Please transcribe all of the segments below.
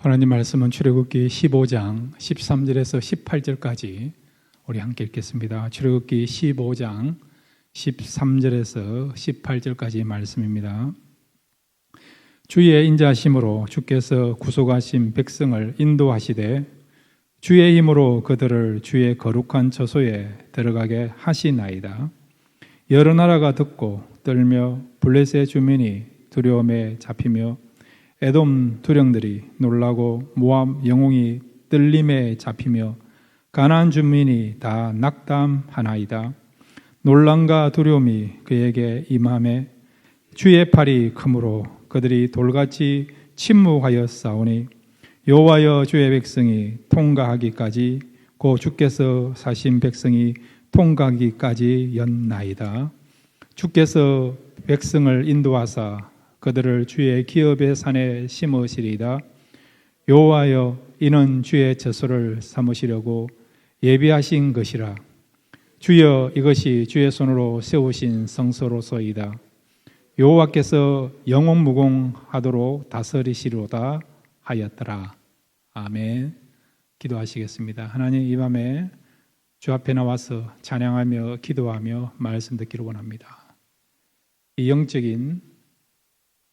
하나님 말씀은 출애굽기 15장 13절에서 18절까지 우리 함께 읽겠습니다. 출애굽기 15장 13절에서 18절까지 말씀입니다. 주의 인자하심으로 주께서 구속하신 백성을 인도하시되 주의 힘으로 그들을 주의 거룩한 처소에 들어가게 하시나이다. 여러 나라가 듣고 떨며 블레셋 주민이 두려움에 잡히며 에돔 두령들이 놀라고 모압 영웅이 떨림에 잡히며 가나안 주민이 다 낙담하나이다. 놀람과 두려움이 그에게 임함에 주의 팔이 크므로 그들이 돌같이 침묵하여 싸우니 여호와여 주의 백성이 통과하기까지 고 주께서 사신 백성이 통과하기까지 였나이다. 주께서 백성을 인도하사 그들을 주의 기업의 산에 심으시리이다. 여호와여 이는 주의 처소를 삼으시려고 예비하신 것이라. 주여 이것이 주의 손으로 세우신 성소로서이다. 여호와께서 영원무궁하도록 다스리시리로다 하였더라. 아멘. 기도하시겠습니다. 하나님, 이 밤에 주 앞에 나와서 찬양하며 기도하며 말씀 듣기를 원합니다. 이 영적인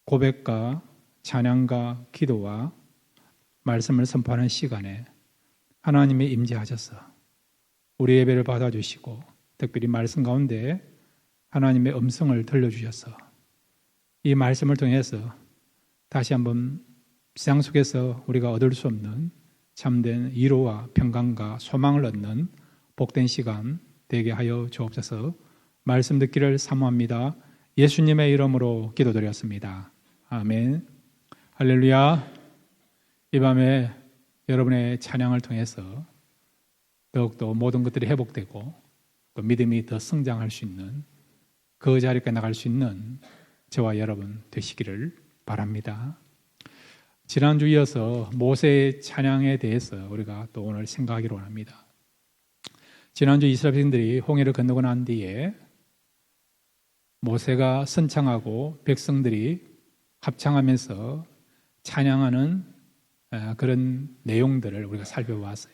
고백과 찬양과 기도와 말씀을 선포하는 시간에 하나님이 임재하셔서 우리 예배를 받아주시고 특별히 말씀 가운데 하나님의 음성을 들려주셔서 이 말씀을 통해서 다시 한번 세상 속에서 우리가 얻을 수 없는 참된 위로와 평강과 소망을 얻는 복된 시간 되게 하여 주옵소서. 말씀 듣기를 사모합니다. 예수님의 이름으로 기도드렸습니다. 아멘. 할렐루야. 이 밤에 여러분의 찬양을 통해서 더욱더 모든 것들이 회복되고 또 믿음이 더 성장할 수 있는 그 자리까지 나갈 수 있는 저와 여러분 되시기를 바랍니다. 지난주 이어서 모세의 찬양에 대해서 우리가 또 오늘 생각하기로 합니다. 지난주 이스라엘 백성들이 홍해를 건너고 난 뒤에 모세가 선창하고 백성들이 합창하면서 찬양하는 그런 내용들을 우리가 살펴봤어요.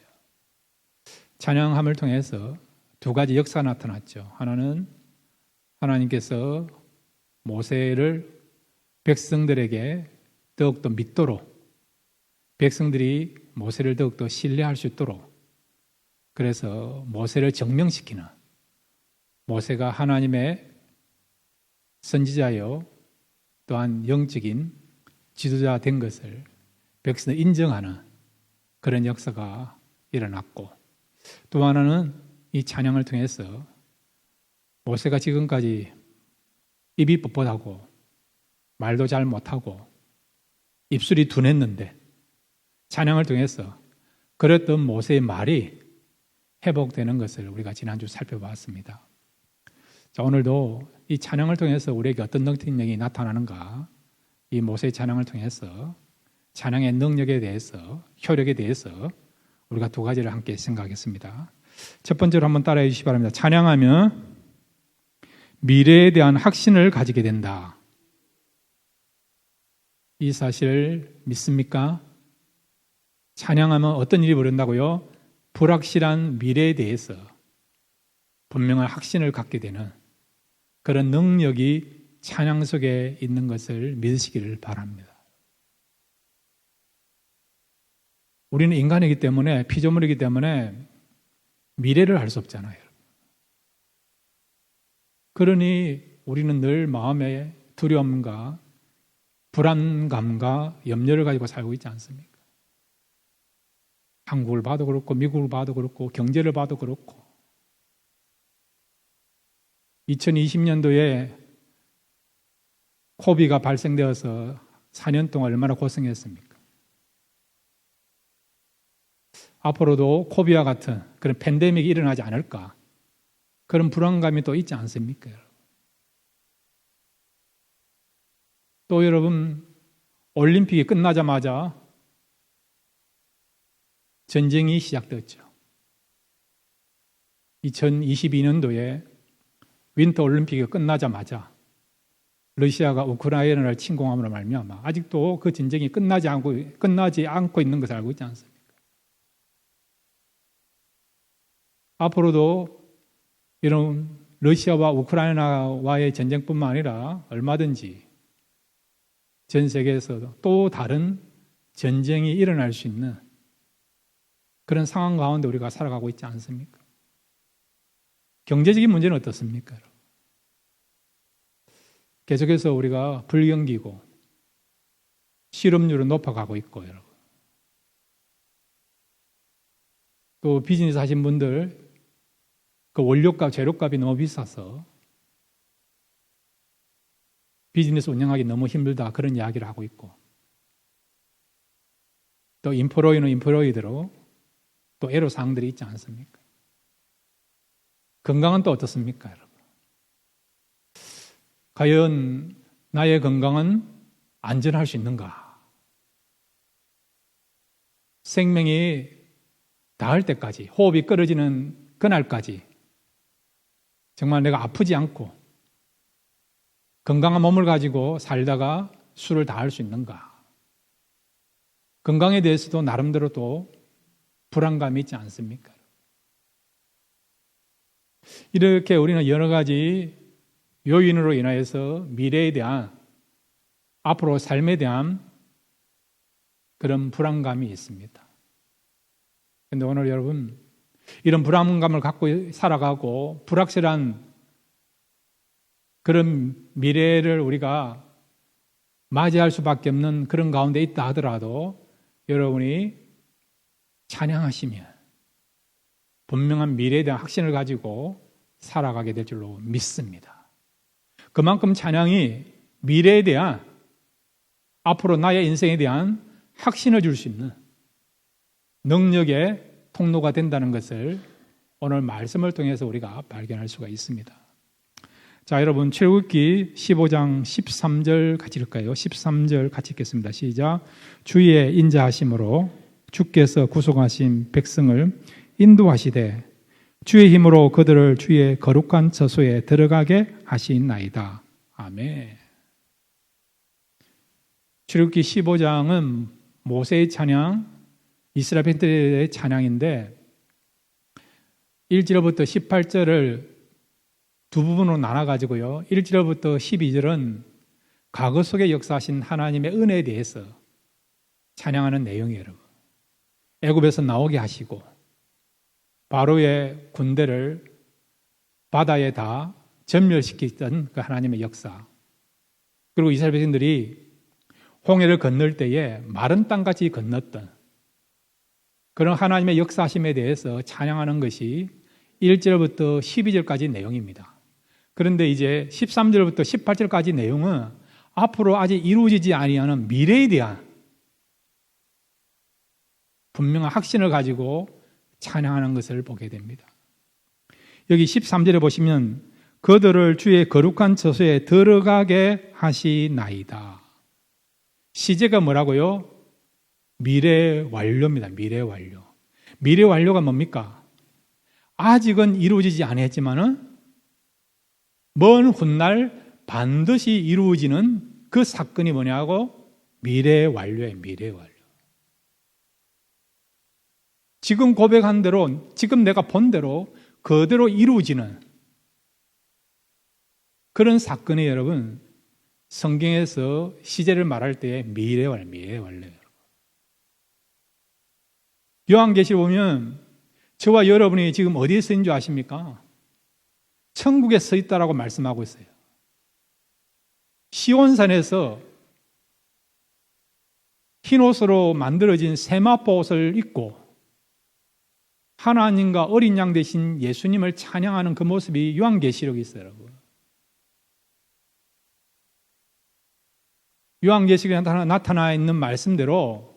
찬양함을 통해서 두 가지 역사가 나타났죠. 하나는 하나님께서 모세를 백성들에게 더욱더 믿도록, 백성들이 모세를 더욱더 신뢰할 수 있도록, 그래서 모세를 증명시키는, 모세가 하나님의 선지자요 또한 영적인 지도자 된 것을 백성을 인정하는 그런 역사가 일어났고, 또 하나는 이 찬양을 통해서 모세가 지금까지 입이 뻣뻣하고 말도 잘 못하고 입술이 둔했는데 찬양을 통해서 그랬던 모세의 말이 회복되는 것을 우리가 지난주 살펴봤습니다. 자, 오늘도 이 찬양을 통해서 우리에게 어떤 능력이 나타나는가, 이 모세의 찬양을 통해서 찬양의 능력에 대해서, 효력에 대해서 우리가 두 가지를 함께 생각하겠습니다. 첫 번째로 한번 따라해 주시기 바랍니다. 찬양하면 미래에 대한 확신을 가지게 된다. 이 사실을 믿습니까? 찬양하면 어떤 일이 벌어진다고요? 불확실한 미래에 대해서 분명한 확신을 갖게 되는 그런 능력이 찬양 속에 있는 것을 믿으시기를 바랍니다. 우리는 인간이기 때문에, 피조물이기 때문에 미래를 알 수 없잖아요. 그러니 우리는 늘 마음에 두려움과 불안감과 염려를 가지고 살고 있지 않습니까? 한국을 봐도 그렇고 미국을 봐도 그렇고 경제를 봐도 그렇고 2020년도에 코비가 발생되어서 4년 동안 얼마나 고생했습니까? 앞으로도 코비와 같은 그런 팬데믹이 일어나지 않을까? 그런 불안감이 또 있지 않습니까? 또 여러분, 올림픽이 끝나자마자 전쟁이 시작되었죠. 2022년도에 윈터 올림픽이 끝나자마자 러시아가 우크라이나를 침공함으로 말미암아 아직도 그 전쟁이 끝나지 않고 있는 것을 알고 있지 않습니까? 앞으로도 이런 러시아와 우크라이나와의 전쟁뿐만 아니라 얼마든지 전 세계에서 또 다른 전쟁이 일어날 수 있는 그런 상황 가운데 우리가 살아가고 있지 않습니까? 경제적인 문제는 어떻습니까? 계속해서 우리가 불경기고 실업률은 높아가고 있고, 여러분. 또 비즈니스 하신 분들 그 원료값, 재료값이 너무 비싸서 비즈니스 운영하기 너무 힘들다, 그런 이야기를 하고 있고, 또 인프로이는 인프로이대로 또 애로사항들이 있지 않습니까? 건강은 또 어떻습니까, 여러분? 과연 나의 건강은 안전할 수 있는가? 생명이 닿을 때까지, 호흡이 끊어지는 그날까지 정말 내가 아프지 않고 건강한 몸을 가지고 살다가 수를 다할 수 있는가? 건강에 대해서도 나름대로 또 불안감이 있지 않습니까? 이렇게 우리는 여러 가지 요인으로 인하여서 미래에 대한, 앞으로 삶에 대한 그런 불안감이 있습니다. 그런데 오늘 여러분, 이런 불안감을 갖고 살아가고 불확실한 그런 미래를 우리가 맞이할 수밖에 없는 그런 가운데 있다 하더라도 여러분이 찬양하시면 분명한 미래에 대한 확신을 가지고 살아가게 될 줄로 믿습니다. 그만큼 찬양이 미래에 대한, 앞으로 나의 인생에 대한 확신을 줄 수 있는 능력의 통로가 된다는 것을 오늘 말씀을 통해서 우리가 발견할 수가 있습니다. 자, 여러분, 출애굽기 15장 13절 같이 읽을까요? 13절 같이 읽겠습니다. 시작. 주의 인자하심으로 주께서 구속하신 백성을 인도하시되 주의 힘으로 그들을 주의 거룩한 처소에 들어가게 하시나이다. 아멘. 출애굽기 15장은 모세의 찬양, 이스라엘 백성들의 찬양인데 1절부터 18절을 두 부분으로 나눠가지고요. 1절부터 12절은 과거 속에 역사하신 하나님의 은혜에 대해서 찬양하는 내용이에요, 여러분. 애굽에서 나오게 하시고 바로의 군대를 바다에 다 전멸시켰던 그 하나님의 역사, 그리고 이스라엘 백성들이 홍해를 건널 때에 마른 땅같이 건넜던 그런 하나님의 역사하심에 대해서 찬양하는 것이 1절부터 12절까지 내용입니다. 그런데 이제 13절부터 18절까지 내용은 앞으로 아직 이루어지지 아니하는 미래에 대한 분명한 확신을 가지고 찬양하는 것을 보게 됩니다. 여기 13절에 보시면 그들을 주의 거룩한 처소에 들어가게 하시나이다. 시제가 뭐라고요? 미래 완료입니다. 미래 완료. 미래 완료가 뭡니까? 아직은 이루어지지 않았지만은 먼 훗날 반드시 이루어지는 그 사건이 뭐냐고? 미래 완료예요. 미래 완료. 지금 고백한 대로, 지금 내가 본 대로 그대로 이루어지는 그런 사건이 여러분, 성경에서 시제를 말할 때 미래 완료, 미래 완료예요. 요한계시를 보면 저와 여러분이 지금 어디에 서 있는 줄 아십니까? 천국에 서 있다라고 말씀하고 있어요. 시온산에서 흰옷으로 만들어진 세마포 옷을 입고 하나님과 어린 양 되신 예수님을 찬양하는 그 모습이 요한계시록에 있어요, 여러분. 요한계시록에 나타나 있는 말씀대로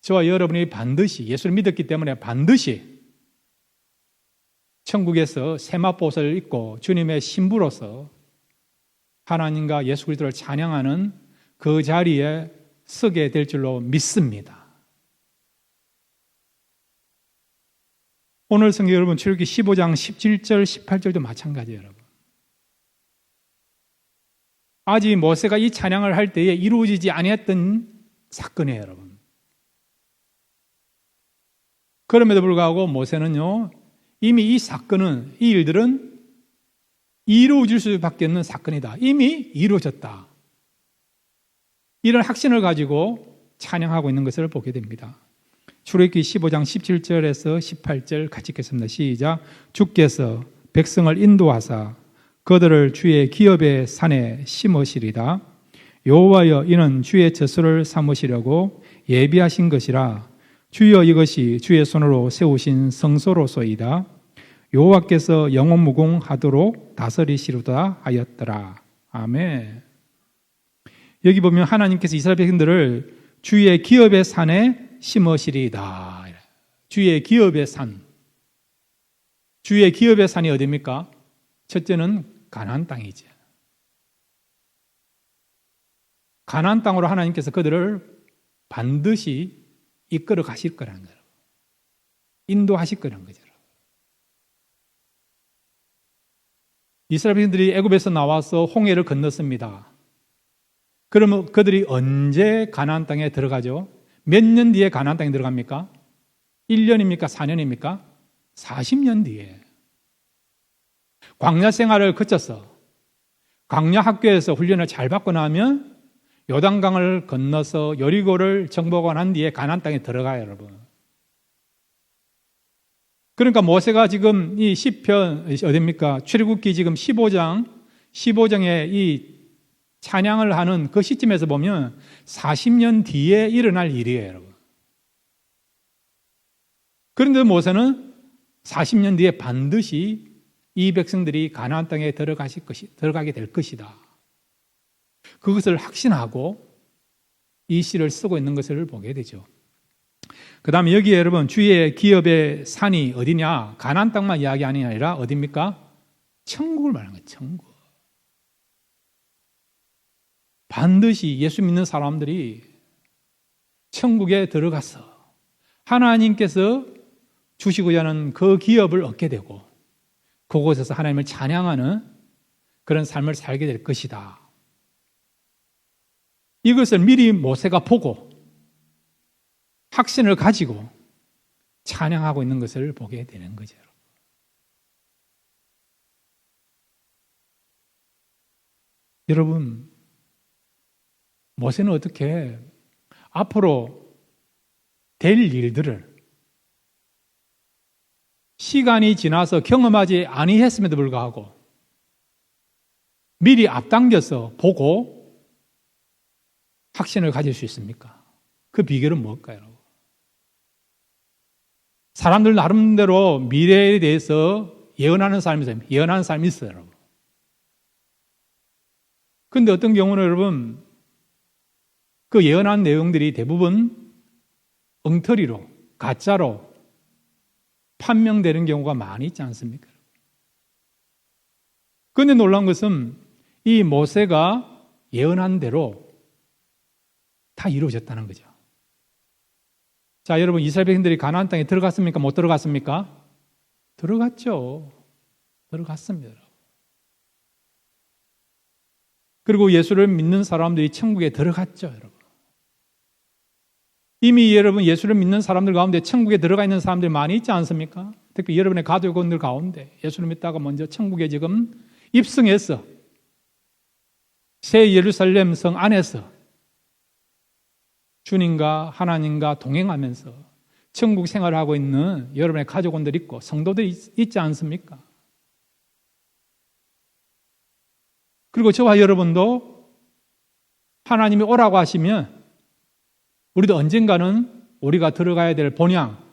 저와 여러분이 반드시 예수를 믿었기 때문에 반드시 천국에서 세마포 옷을 입고 주님의 신부로서 하나님과 예수 그리스도를 찬양하는 그 자리에 서게 될 줄로 믿습니다. 오늘 성경 여러분 출애굽기 15장 17절 18절도 마찬가지예요, 여러분. 아직 모세가 이 찬양을 할 때에 이루어지지 아니했던 사건이에요, 여러분. 그럼에도 불구하고 모세는요, 이미 이 사건은, 이 일들은 이루어질 수밖에 없는 사건이다. 이미 이루어졌다. 이런 확신을 가지고 찬양하고 있는 것을 보게 됩니다. 출애굽기 15장 17절에서 18절 같이 읽겠습니다. 시작. 주께서 백성을 인도하사 그들을 주의 기업의 산에 심으시리다. 여호와여, 이는 주의 젖소를 삼으시려고 예비하신 것이라. 주여, 이것이 주의 손으로 세우신 성소로소이다. 여호와께서 영원무궁하도록 다스리시리다 하였더라. 아멘. 여기 보면 하나님께서 이스라엘 백성들을 주의 기업의 산에 심으시리다. 주의 기업의 산. 주의 기업의 산이 어디입니까? 첫째는 가나안 땅이죠. 가나안 땅으로 하나님께서 그들을 반드시 이끌어 가실 거라는 거예요. 인도하실 거라는 거죠. 이스라엘 백성들이 애굽에서 나와서 홍해를 건넜습니다. 그러면 그들이 언제 가나안 땅에 들어가죠? 몇 년 뒤에 가나안 땅에 들어갑니까? 1년입니까? 4년입니까? 40년 뒤에. 광야 생활을 거쳐서 광야 학교에서 훈련을 잘 받고 나면 요단강을 건너서 여리고를 정복하고 난 뒤에 가나안 땅에 들어가요, 여러분. 그러니까 모세가 지금 이 시편 어디입니까? 출애굽기 지금 15장에 이 찬양을 하는 그 시점에서 보면 40년 뒤에 일어날 일이에요, 여러분. 그런데 모세는 40년 뒤에 반드시 이 백성들이 가나안 땅에 들어가게 될 것이다. 그것을 확신하고 이 시를 쓰고 있는 것을 보게 되죠. 그 다음에 여기에 여러분 주의 기업의 산이 어디냐? 가나안 땅만 이야기하는 게 아니라 어디입니까? 천국을 말하는 거예요. 천국. 반드시 예수 믿는 사람들이 천국에 들어가서 하나님께서 주시고자 하는 그 기업을 얻게 되고 그곳에서 하나님을 찬양하는 그런 삶을 살게 될 것이다. 이것을 미리 모세가 보고 확신을 가지고 찬양하고 있는 것을 보게 되는 거죠. 여러분, 모세는 어떻게 앞으로 될 일들을 시간이 지나서 경험하지 아니했음에도 불구하고 미리 앞당겨서 보고 확신을 가질 수 있습니까? 그 비결은 뭘까요? 사람들 나름대로 미래에 대해서 예언하는 삶이 있어요, 여러분. 그런데 어떤 경우는 여러분, 그 예언한 내용들이 대부분 엉터리로, 가짜로 판명되는 경우가 많이 있지 않습니까? 그런데 놀라운 것은 이 모세가 예언한 대로 다 이루어졌다는 거죠. 자, 여러분, 이스라엘 백성들이 가나안 땅에 들어갔습니까? 못 들어갔습니까? 들어갔죠. 들어갔습니다. 그리고 예수를 믿는 사람들이 천국에 들어갔죠, 여러분. 이미 여러분 예수를 믿는 사람들 가운데 천국에 들어가 있는 사람들이 많이 있지 않습니까? 특히 여러분의 가족들 가운데 예수를 믿다가 먼저 천국에 지금 입성해서 새 예루살렘 성 안에서 주님과 하나님과 동행하면서 천국 생활을 하고 있는 여러분의 가족원들 있고 성도들이 있지 않습니까? 그리고 저와 여러분도 하나님이 오라고 하시면 우리도 언젠가는 우리가 들어가야 될 본향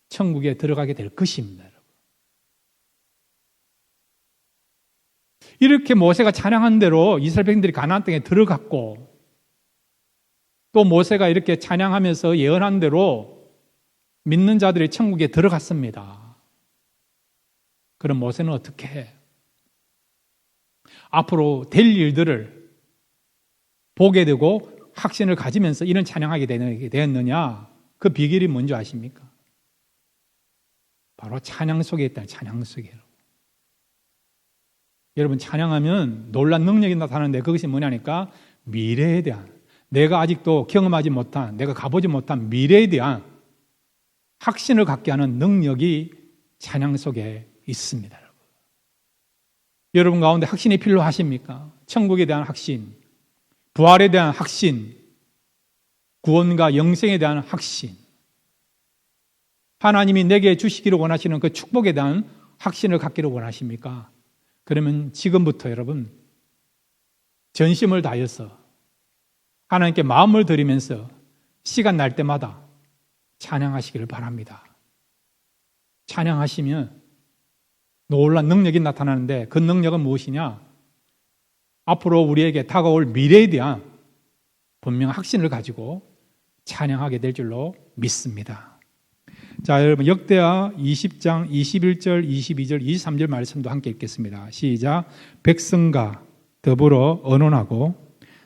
천국에 들어가게 될 것입니다. 여러분. 이렇게 모세가 찬양한 대로 이스라엘 백성들이 가나안 땅에 들어갔고 또 모세가 이렇게 찬양하면서 예언한 대로 믿는 자들이 천국에 들어갔습니다. 그럼 모세는 어떻게 해? 앞으로 될 일들을 보게 되고 확신을 가지면서 이런 찬양하게 되었느냐? 그 비결이 뭔지 아십니까? 바로 찬양 속에 있다. 찬양 속에. 여러분, 찬양하면 놀란 능력이 나타나는데 그것이 뭐냐니까 미래에 대한, 내가 아직도 경험하지 못한, 내가 가보지 못한 미래에 대한 확신을 갖게 하는 능력이 찬양 속에 있습니다. 여러분 가운데 확신이 필요하십니까? 천국에 대한 확신, 부활에 대한 확신, 구원과 영생에 대한 확신, 하나님이 내게 주시기를 원하시는 그 축복에 대한 확신을 갖기를 원하십니까? 그러면 지금부터 여러분 전심을 다해서 하나님께 마음을 드리면서 시간 날 때마다 찬양하시기를 바랍니다. 찬양하시면 놀라운 능력이 나타나는데 그 능력은 무엇이냐? 앞으로 우리에게 다가올 미래에 대한 분명한 확신을 가지고 찬양하게 될 줄로 믿습니다. 자, 여러분 역대하 20장 21절, 22절, 23절 말씀도 함께 읽겠습니다. 시작. 백성과 더불어 언언하고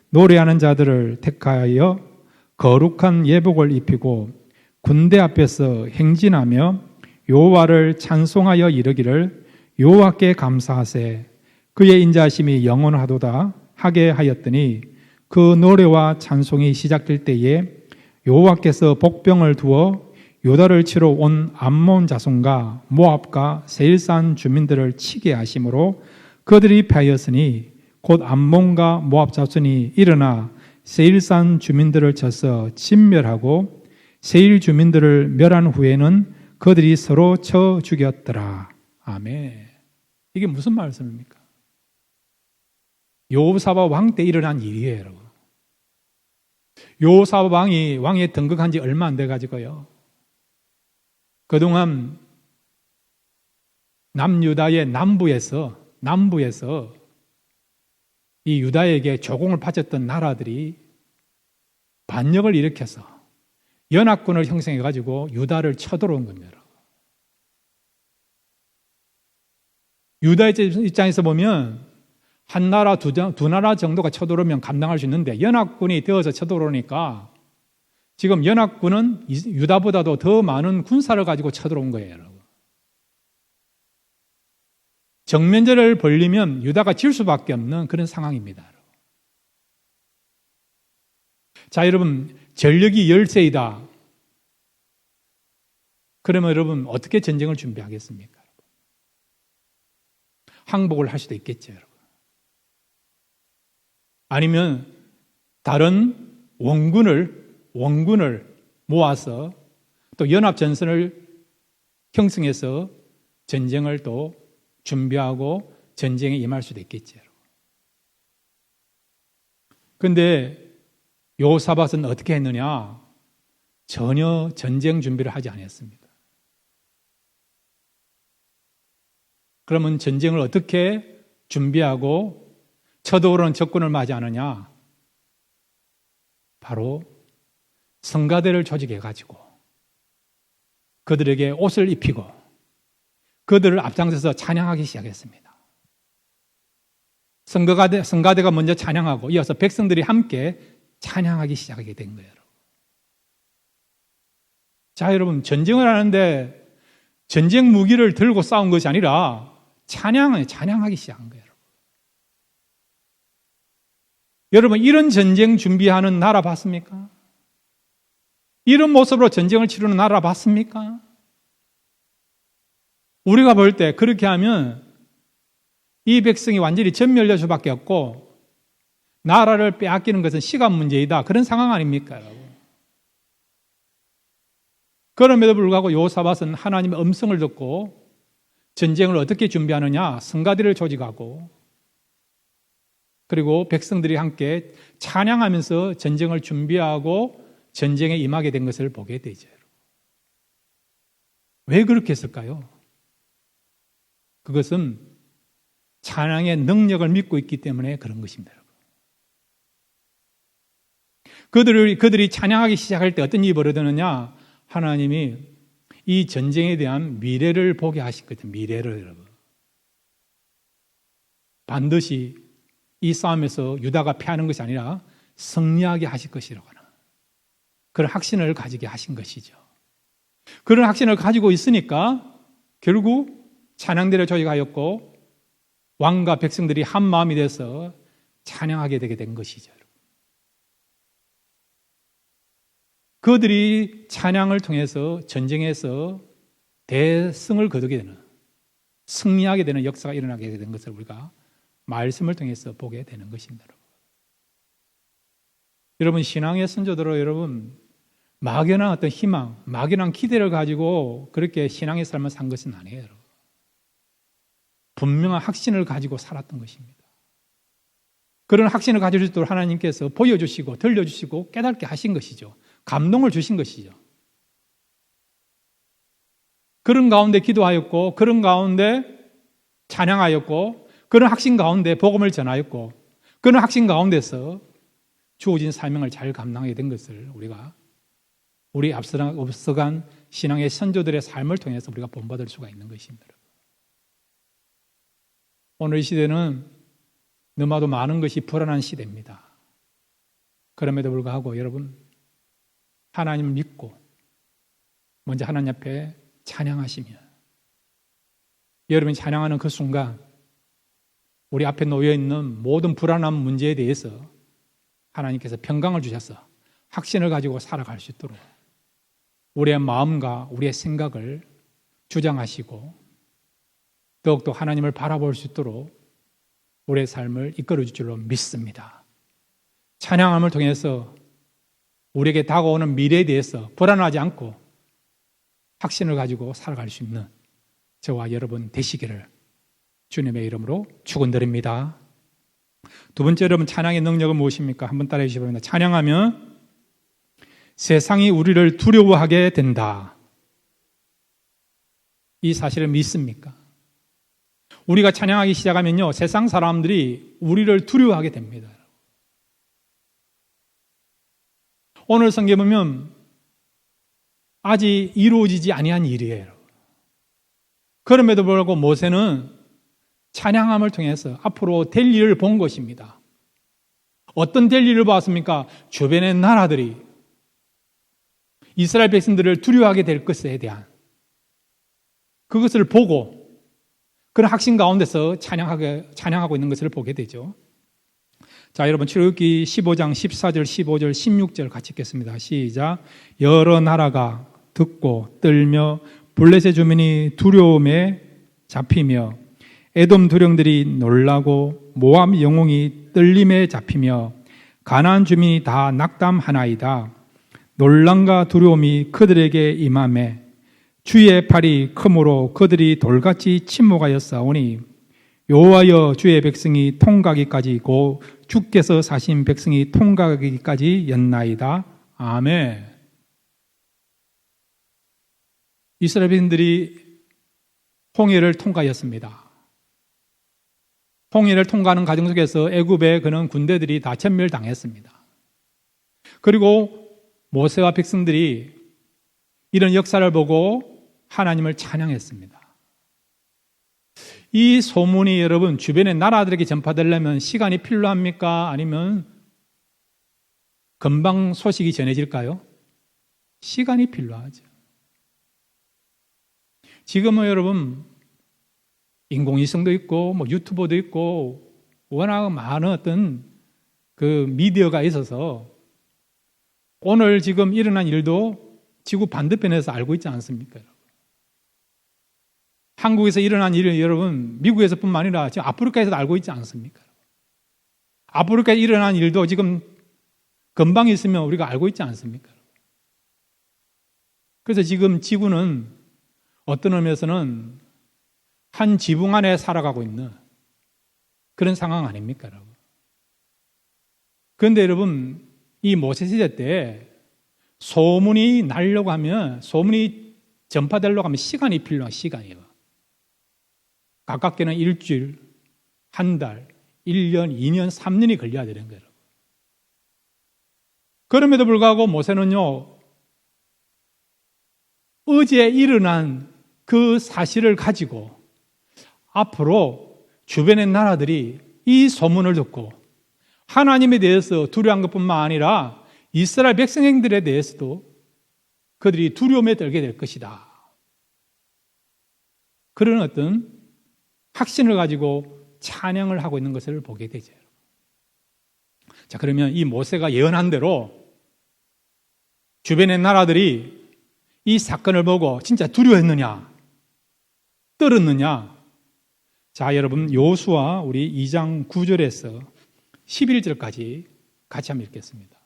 노래하는 자들을 택하여 거룩한 예복을 입히고 군대 앞에서 행진하며 여호와를 찬송하여 이르기를 여호와께 감사하세 그의 인자하심이 영원하도다 하게 하였더니 그 노래와 찬송이 시작될 때에 여호와께서 복병을 두어 요다를 치러 온 암몬 자손과 모압과 세일산 주민들을 치게 하심으로 그들이 패하였으니 곧 암몬과 모압 자손이 일어나 세일산 주민들을 쳐서 진멸하고 세일 주민들을 멸한 후에는 그들이 서로 쳐 죽였더라. 아멘. 이게 무슨 말씀입니까? 여호사밧 왕 때 일어난 일이에요, 여러분. 여호사밧 왕이 왕에 등극한 지 얼마 안 돼 가지고요. 그동안 남유다의 남부에서 이 유다에게 조공을 바쳤던 나라들이 반역을 일으켜서 연합군을 형성해 가지고 유다를 쳐들어온 겁니다. 유다의 입장에서 보면 한 나라, 두 나라 정도가 쳐들어오면 감당할 수 있는데 연합군이 되어서 쳐들어오니까 지금 연합군은 유다보다도 더 많은 군사를 가지고 쳐들어온 거예요, 여러분. 정면전을 벌리면 유다가 질 수밖에 없는 그런 상황입니다. 여러분. 자, 여러분, 전력이 열세이다. 그러면 여러분 어떻게 전쟁을 준비하겠습니까? 항복을 할 수도 있겠죠, 여러분. 아니면 다른 원군을 모아서 또 연합전선을 형성해서 전쟁을 또 준비하고 전쟁에 임할 수도 있겠죠. 그런데 여호사밧은 어떻게 했느냐? 전혀 전쟁 준비를 하지 않았습니다. 그러면 전쟁을 어떻게 준비하고 쳐들어오는 적군을 맞이하느냐? 바로 성가대를 조직해가지고 그들에게 옷을 입히고 그들을 앞장서서 찬양하기 시작했습니다. 성가대가 먼저 찬양하고 이어서 백성들이 함께 찬양하기 시작하게 된 거예요. 자, 여러분, 전쟁을 하는데 전쟁 무기를 들고 싸운 것이 아니라 찬양하기 시작한 거예요. 여러분, 이런 전쟁 준비하는 나라 봤습니까? 이런 모습으로 전쟁을 치르는 나라 봤습니까? 우리가 볼 때 그렇게 하면 이 백성이 완전히 전멸될 수밖에 없고 나라를 빼앗기는 것은 시간 문제이다. 그런 상황 아닙니까, 여러분? 그럼에도 불구하고 여호사밧은 하나님의 음성을 듣고 전쟁을 어떻게 준비하느냐? 성가대를 조직하고 그리고 백성들이 함께 찬양하면서 전쟁을 준비하고 전쟁에 임하게 된 것을 보게 되죠. 왜 그렇게 했을까요? 그것은 찬양의 능력을 믿고 있기 때문에 그런 것입니다. 그들이 찬양하기 시작할 때 어떤 일이 벌어지느냐? 하나님이 이 전쟁에 대한 미래를 보게 하시거든요. 미래를, 여러분. 반드시 이 싸움에서 유다가 패하는 것이 아니라 승리하게 하실 것이라고 하는 그런 확신을 가지게 하신 것이죠. 그런 확신을 가지고 있으니까 결국 찬양대를 조직하였고 왕과 백성들이 한 마음이 돼서 찬양하게 되게 된 것이죠. 그들이 찬양을 통해서 전쟁에서 대승을 거두게 되는, 승리하게 되는 역사가 일어나게 된 것을 우리가 말씀을 통해서 보게 되는 것입니다. 여러분, 신앙의 선조들로 여러분 막연한 어떤 희망, 막연한 기대를 가지고 그렇게 신앙의 삶을 산 것은 아니에요. 여러분. 분명한 확신을 가지고 살았던 것입니다. 그런 확신을 가질 수 있도록 하나님께서 보여주시고 들려주시고 깨닫게 하신 것이죠. 감동을 주신 것이죠. 그런 가운데 기도하였고, 그런 가운데 찬양하였고, 그런 확신 가운데 복음을 전하였고, 그런 확신 가운데서 주어진 사명을 잘 감당하게 된 것을 우리 앞서간 신앙의 선조들의 삶을 통해서 우리가 본받을 수가 있는 것입니다. 오늘 이 시대는 너무나도 많은 것이 불안한 시대입니다. 그럼에도 불구하고 여러분, 하나님을 믿고 먼저 하나님 앞에 찬양하시며, 여러분이 찬양하는 그 순간 우리 앞에 놓여있는 모든 불안한 문제에 대해서 하나님께서 평강을 주셔서 확신을 가지고 살아갈 수 있도록 우리의 마음과 우리의 생각을 주장하시고 더욱더 하나님을 바라볼 수 있도록 우리의 삶을 이끌어 줄 줄로 믿습니다. 찬양함을 통해서 우리에게 다가오는 미래에 대해서 불안하지 않고 확신을 가지고 살아갈 수 있는 저와 여러분 되시기를 주님의 이름으로 축원드립니다. 두 번째, 여러분 찬양의 능력은 무엇입니까? 한번 따라해 주시기 바랍니다. 찬양하면 세상이 우리를 두려워하게 된다. 이 사실을 믿습니까? 우리가 찬양하기 시작하면요, 세상 사람들이 우리를 두려워하게 됩니다. 오늘 성경에 보면 아직 이루어지지 아니한 일이에요. 그럼에도 불구하고 모세는 찬양함을 통해서 앞으로 될 일을 본 것입니다. 어떤 될 일을 봤습니까? 주변의 나라들이 이스라엘 백성들을 두려워하게 될 것에 대한 그것을 보고 그런 확신 가운데서 찬양하고 있는 것을 보게 되죠. 자, 여러분 출애굽기 15장 14절, 15절, 16절 같이 읽겠습니다. 시작. 여러 나라가 듣고 떨며 블레셋 주민이 두려움에 잡히며 에돔 두령들이 놀라고 모압 영웅이 떨림에 잡히며 가나안 주민이 다 낙담하나이다. 놀람과 두려움이 그들에게 임하매 주의 팔이 크므로 그들이 돌같이 침묵하였사오니 여호와여 주의 백성이 통과하기까지 고 주께서 사신 백성이 통과하기까지 였나이다. 아멘. 이스라엘 백성들이 홍해를 통과하였습니다. 홍해를 통과하는 과정 속에서 애굽의 그런 군대들이 다 전멸당했습니다. 그리고 모세와 백성들이 이런 역사를 보고 하나님을 찬양했습니다. 이 소문이 여러분 주변의 나라들에게 전파되려면 시간이 필요합니까? 아니면 금방 소식이 전해질까요? 시간이 필요하죠. 지금은 여러분 인공위성도 있고 유튜버도 있고 워낙 많은 어떤 그 미디어가 있어서 오늘 지금 일어난 일도 지구 반대편에서 알고 있지 않습니까? 한국에서 일어난 일을 여러분 미국에서뿐만 아니라 지금 아프리카에서도 알고 있지 않습니까? 아프리카에 일어난 일도 지금 금방 있으면 우리가 알고 있지 않습니까? 그래서 지금 지구는 어떤 의미에서는 한 지붕 안에 살아가고 있는 그런 상황 아닙니까, 여러분? 그런데 여러분, 이 모세시대 때 소문이 나려고 하면, 소문이 전파되려고 하면 시간이 필요한 시간이에요. 가깝게는 일주일, 한 달, 1년, 2년, 3년이 걸려야 되는 거예요. 그럼에도 불구하고 모세는요, 어제 일어난 그 사실을 가지고 앞으로 주변의 나라들이 이 소문을 듣고 하나님에 대해서 두려워한 것뿐만 아니라 이스라엘 백성들에 대해서도 그들이 두려움에 떨게 될 것이다. 그런 어떤 확신을 가지고 찬양을 하고 있는 것을 보게 되죠. 자, 그러면 이 모세가 예언한 대로 주변의 나라들이 이 사건을 보고 진짜 두려워했느냐, 떨었느냐? 자, 여러분, 여호수아 우리 2장 9절에서 11절까지 같이 한번 읽겠습니다.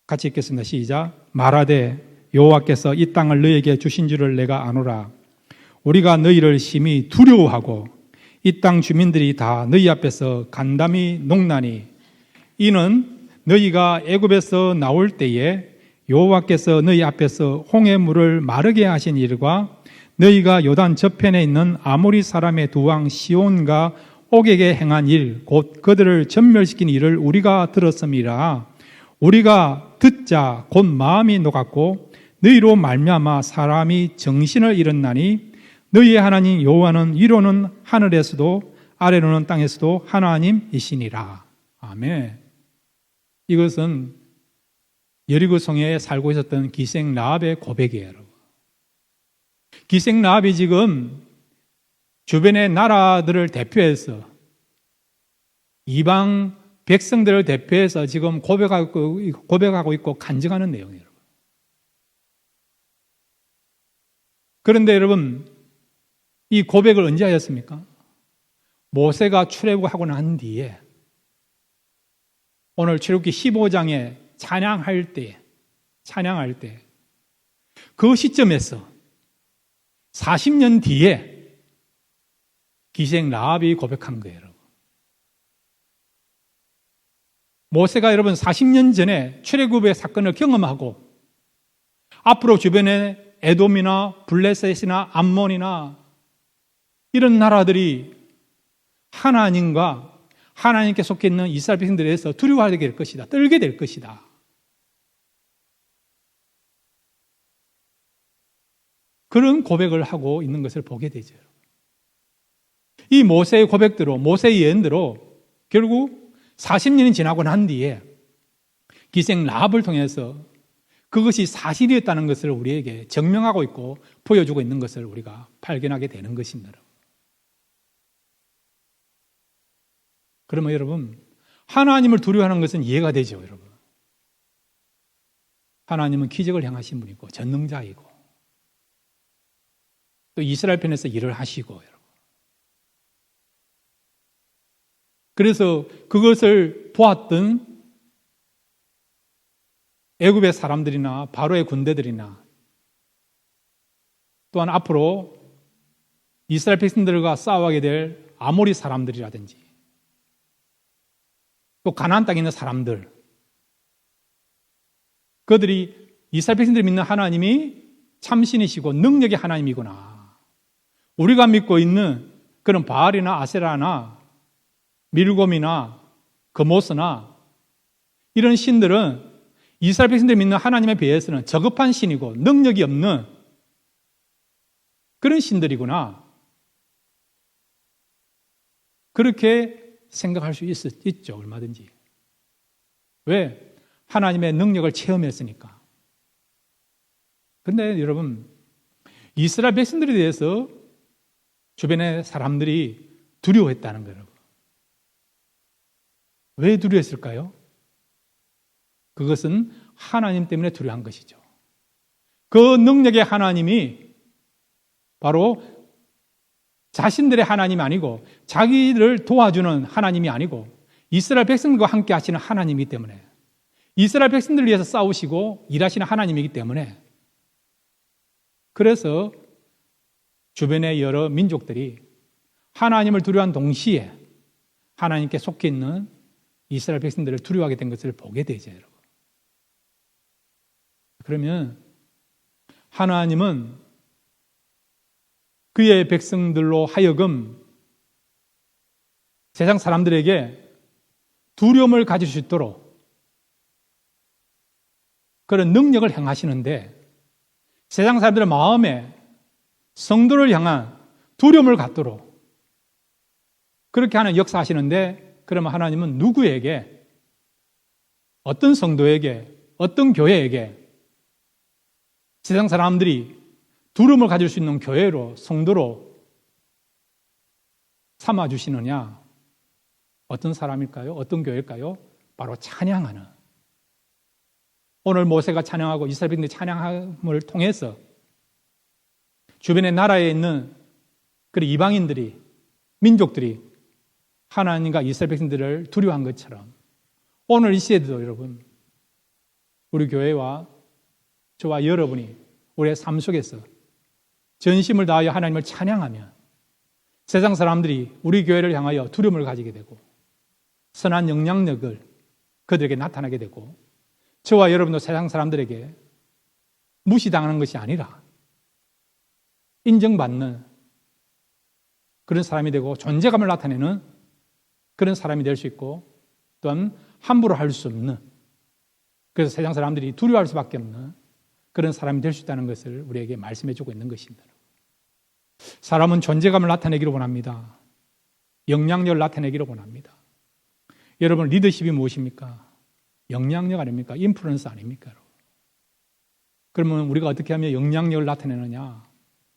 같이 읽겠습니다. 시작. 말하되 여호와께서 이 땅을 너희에게 주신 줄을 내가 아노라. 우리가 너희를 심히 두려워하고 이 땅 주민들이 다 너희 앞에서 간담이 녹나니 이는 너희가 애굽에서 나올 때에 여호와께서 너희 앞에서 홍해 물을 마르게 하신 일과 너희가 요단 저편에 있는 아모리 사람의 두 왕 시온과 옥에게 행한 일, 곧 그들을 전멸시킨 일을 우리가 들었음이라. 우리가 듣자 곧 마음이 녹았고 너희로 말미암아 사람이 정신을 잃었나니 너희의 하나님 여호와는 위로는 하늘에서도 아래로는 땅에서도 하나님이시니라. 아멘. 이것은 여리고 성에 살고 있었던 기생 라합의 고백이에요, 여러분. 기생 라합이 지금 주변의 나라들을 대표해서 이방 백성들을 대표해서 지금 고백하고 있고 간증하는 내용이에요. 그런데 여러분, 이 고백을 언제 하였습니까? 모세가 출애굽하고 난 뒤에 오늘 출애굽기 15장에 찬양할 때 그 시점에서 40년 뒤에 기생 라합이 고백한 거예요, 여러분. 모세가 여러분 40년 전에 출애굽의 사건을 경험하고 앞으로 주변에 에돔이나 블레셋이나 암몬이나 이런 나라들이 하나님과 하나님께 속해 있는 이스라엘 백성들에 대해서 두려워하게 될 것이다. 떨게 될 것이다. 그런 고백을 하고 있는 것을 보게 되죠. 이 모세의 고백대로, 모세의 예언대로 결국 40년이 지나고 난 뒤에 기생 라합을 통해서 그것이 사실이었다는 것을 우리에게 증명하고 있고 보여주고 있는 것을 우리가 발견하게 되는 것입니다. 그러면 여러분, 하나님을 두려워하는 것은 이해가 되죠, 여러분. 하나님은 기적을 행하신 분이고 전능자이고 또 이스라엘 편에서 일을 하시고, 여러분. 그래서 그것을 보았던 애굽의 사람들이나 바로의 군대들이나 또한 앞으로 이스라엘 백성들과 싸워하게 될 아모리 사람들이라든지 또 가나안 땅에 있는 사람들, 그들이 이스라엘 백성들이 믿는 하나님이 참신이시고 능력의 하나님이구나. 우리가 믿고 있는 그런 바알이나 아세라나 밀곰이나 그모스나 이런 신들은 이스라엘 백성들이 믿는 하나님에 비해서는 저급한 신이고 능력이 없는 그런 신들이구나. 그렇게 생각할 수 있죠, 얼마든지. 왜? 하나님의 능력을 체험했으니까. 그런데 여러분, 이스라엘 백성들에 대해서 주변의 사람들이 두려워했다는 거예요. 왜 두려워했을까요? 그것은 하나님 때문에 두려워한 것이죠. 그 능력의 하나님이 바로 자신들의 하나님이 아니고 자기를 도와주는 하나님이 아니고 이스라엘 백성들과 함께 하시는 하나님이기 때문에, 이스라엘 백성들을 위해서 싸우시고 일하시는 하나님이기 때문에, 그래서 주변의 여러 민족들이 하나님을 두려워한 동시에 하나님께 속해 있는 이스라엘 백성들을 두려워하게 된 것을 보게 되죠, 여러분. 그러면 하나님은 그의 백성들로 하여금 세상 사람들에게 두려움을 가질 수 있도록 그런 능력을 행하시는데, 세상 사람들의 마음에 성도를 향한 두려움을 갖도록 그렇게 하는 역사하시는데, 그러면 하나님은 누구에게, 어떤 성도에게, 어떤 교회에게 세상 사람들이 두려움을 가질 수 있는 교회로, 성도로 삼아주시느냐? 어떤 사람일까요? 어떤 교회일까요? 바로 찬양하는. 오늘 모세가 찬양하고 이스라엘 백성들이 찬양함을 통해서 주변의 나라에 있는 그 이방인들이, 민족들이 하나님과 이스라엘 백성들을 두려워한 것처럼 오늘 이 시대도 여러분, 우리 교회와 저와 여러분이 우리의 삶 속에서 전심을 다하여 하나님을 찬양하면 세상 사람들이 우리 교회를 향하여 두려움을 가지게 되고 선한 영향력을 그들에게 나타나게 되고 저와 여러분도 세상 사람들에게 무시당하는 것이 아니라 인정받는 그런 사람이 되고 존재감을 나타내는 그런 사람이 될 수 있고 또한 함부로 할 수 없는, 그래서 세상 사람들이 두려워할 수밖에 없는 그런 사람이 될 수 있다는 것을 우리에게 말씀해 주고 있는 것입니다. 사람은 존재감을 나타내기를 원합니다. 영향력을 나타내기를 원합니다. 여러분, 리더십이 무엇입니까? 영향력 아닙니까? 인플루언스 아닙니까? 그러면 우리가 어떻게 하면 영향력을 나타내느냐,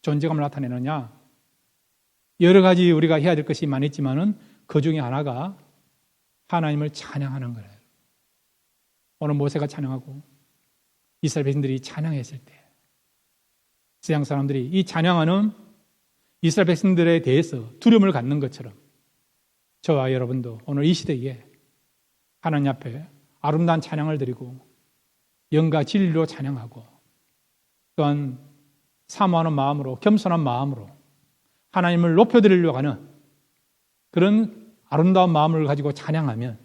존재감을 나타내느냐, 여러 가지 우리가 해야 될 것이 많이 있지만은 그 중에 하나가 하나님을 찬양하는 거예요. 오늘 모세가 찬양하고 이스라엘 백성들이 찬양했을 때 세상 사람들이 이 찬양하는 이스라엘 백성들에 대해서 두려움을 갖는 것처럼 저와 여러분도 오늘 이 시대에 하나님 앞에 아름다운 찬양을 드리고 영과 진리로 찬양하고 또한 사모하는 마음으로, 겸손한 마음으로 하나님을 높여드리려고 하는 그런 아름다운 마음을 가지고 찬양하면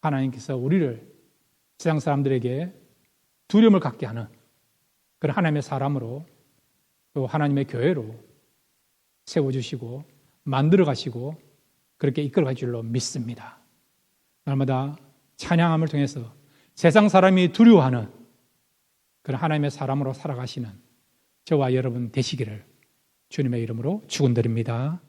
하나님께서 우리를 세상 사람들에게 두려움을 갖게 하는 그런 하나님의 사람으로 또 하나님의 교회로 세워주시고 만들어 가시고 그렇게 이끌어 갈 줄로 믿습니다. 날마다 찬양함을 통해서 세상 사람이 두려워하는 그런 하나님의 사람으로 살아가시는 저와 여러분 되시기를 주님의 이름으로 축원드립니다.